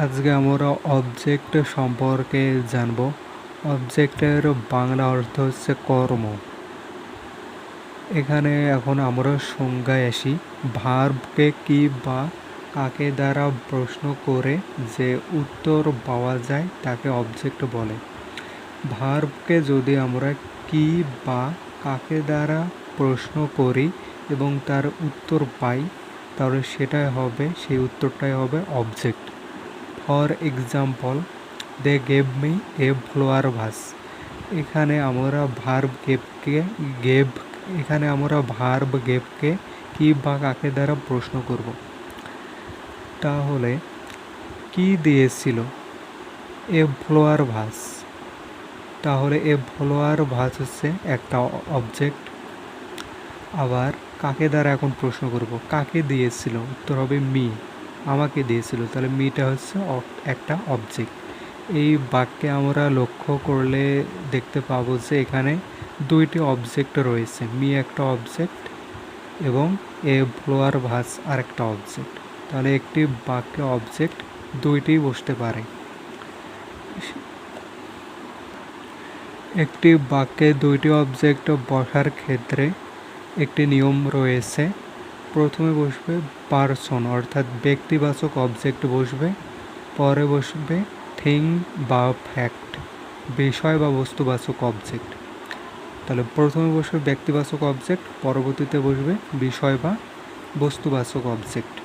আজকে আমরা অবজেক্ট সম্পর্কে জানব। অবজেক্টের বাংলা অর্থ হচ্ছে কর্ম। এখানে এখন আমরা সংজ্ঞায় আসি। ভার্বকে কি বা কাকে দ্বারা প্রশ্ন করে যে উত্তর পাওয়া যায় তাকে অবজেক্ট বলে। ভার্বকে যদি আমরা কি বা কাকে দ্বারা প্রশ্ন করি এবং তার উত্তর পাই, তাহলে সেই উত্তরটাই হবে object. For example, they gave me a flower vase. এখানে আমরা ভার্ব গেভকে কি বা কাকে দ্বারা প্রশ্ন করব। তাহলে কি দিয়েছিল? এ ফ্লোয়ার ভাস। তাহলে এ ফ্লোয়ার ভাস হচ্ছে একটা অবজেক্ট। আবার কাকে দ্বারা এখন প্রশ্ন করব, কাকে দিয়েছিল? উত্তর হবে মি, আমাকে দিয়েছিল। তাহলে মিটা হচ্ছে একটা অবজেক্ট। এই বাক্যে আমরা লক্ষ্য করলে দেখতে পাবো যে এখানে দুইটি অবজেক্ট রয়েছে। মি একটা অবজেক্ট এবং এ ফ্লোয়ার ভাস আর একটা অবজেক্ট। তাহলে একটি বাক্যে অবজেক্ট দুইটি বসতে পারে। একটি বাক্যে দুইটি অবজেক্ট বসার ক্ষেত্রে একটি নিয়ম রয়েছে। প্রথমে বসবে পারসন, অর্থাৎ ব্যক্তিবাচক অবজেক্ট বসবে। পরে বসবে থিং বা ফ্যাক্ট, বিষয় বা বস্তুবাচক অবজেক্ট। তাহলে প্রথমে বসবে ব্যক্তিবাচক অবজেক্ট, পরবর্তীতে বসবে বিষয় বা বস্তুবাচক অবজেক্ট।